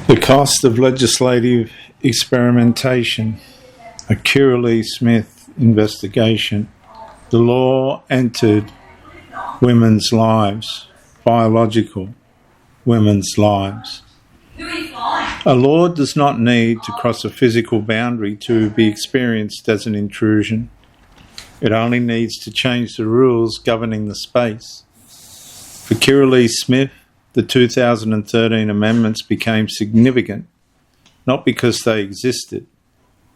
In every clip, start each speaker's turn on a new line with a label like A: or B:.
A: The cost of legislative experimentation, a Kirralie Smith investigation. The law entered women's lives, biological women's lives. A law does not need to cross a physical boundary to be experienced as an intrusion. It only needs to change the rules governing the space. For Kirralie Smith, the 2013 amendments became significant, not because they existed,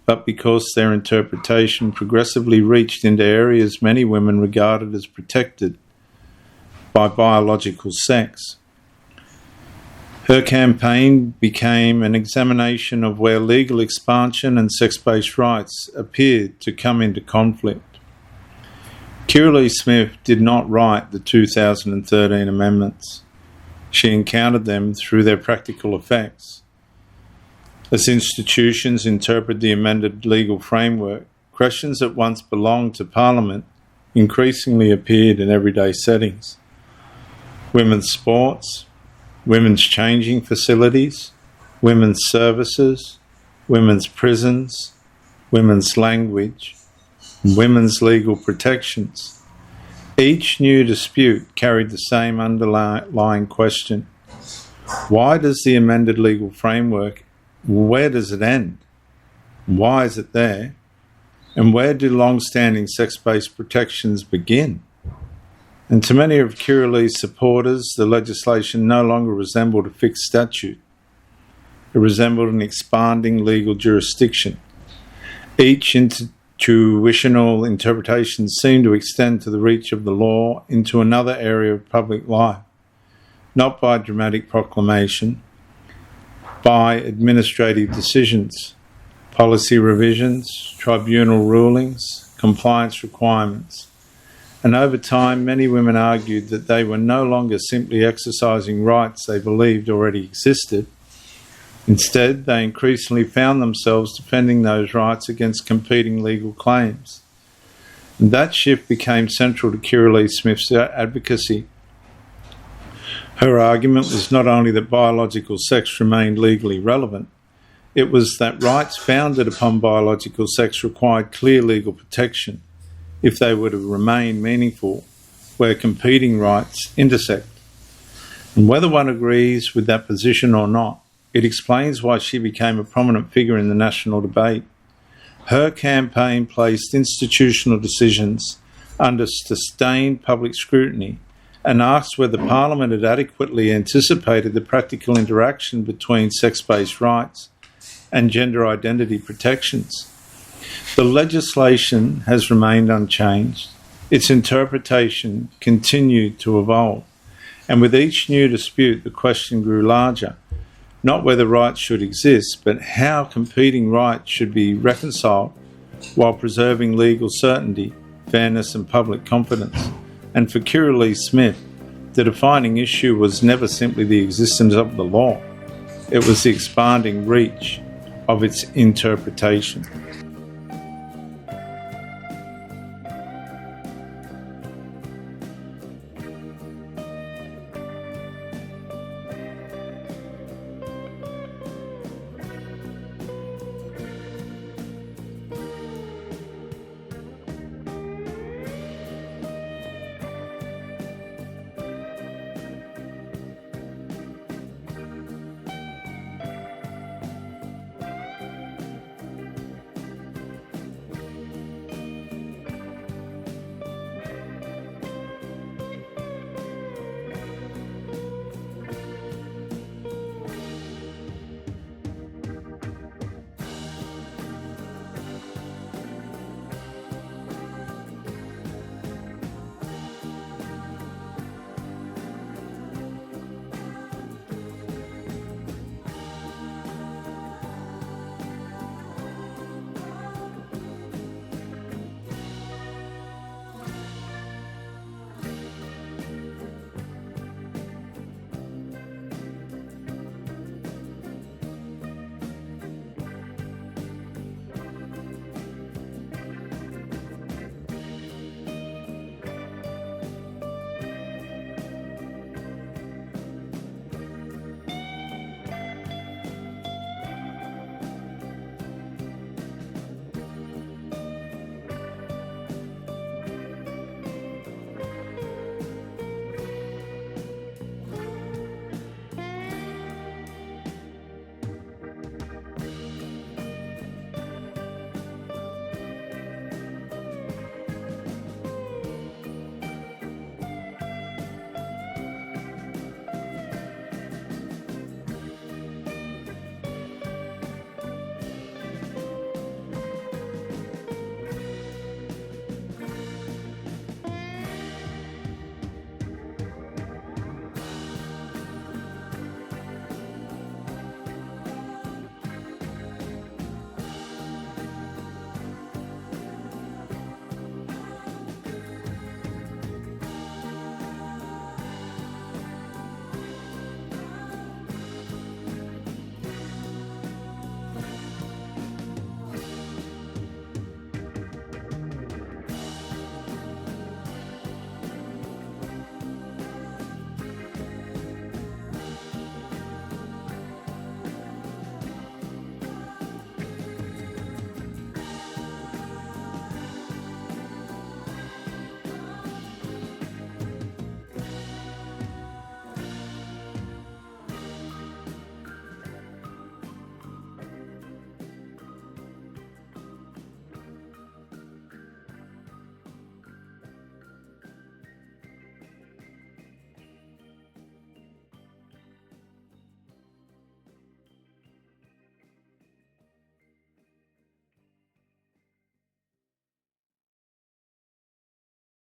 A: but because their interpretation progressively reached into areas many women regarded as protected by biological sex. Her campaign became an examination of where legal expansion and sex-based rights appeared to come into conflict. Kirralie Smith did not write the 2013 amendments. She encountered them through their practical effects. As institutions interpret the amended legal framework, questions that once belonged to Parliament increasingly appeared in everyday settings. Women's sports, women's changing facilities, women's services, women's prisons, women's language, and women's legal protections. Each new dispute carried the same underlying question. Why does the amended legal framework, where does it end? Why is it there? And where do long-standing sex-based protections begin? And to many of Kirralie's supporters, the legislation no longer resembled a fixed statute. It resembled an expanding legal jurisdiction. Each intuitional interpretation seemed to extend to the reach of the law into another area of public life, not by dramatic proclamation, by administrative decisions, policy revisions, tribunal rulings, compliance requirements. And over time, many women argued that they were no longer simply exercising rights they believed already existed. Instead, they increasingly found themselves defending those rights against competing legal claims. And that shift became central to Kirralie Smith's advocacy. Her argument was not only that biological sex remained legally relevant, it was that rights founded upon biological sex required clear legal protection if they were to remain meaningful where competing rights intersect. And whether one agrees with that position or not, it explains why she became a prominent figure in the national debate. Her campaign placed institutional decisions under sustained public scrutiny and asked whether Parliament had adequately anticipated the practical interaction between sex-based rights and gender identity protections. The legislation has remained unchanged. Its interpretation continued to evolve. And with each new dispute, the question grew larger. Not whether rights should exist, but how competing rights should be reconciled while preserving legal certainty, fairness and public confidence. And for Kirralie Smith, the defining issue was never simply the existence of the law. It was the expanding reach of its interpretation.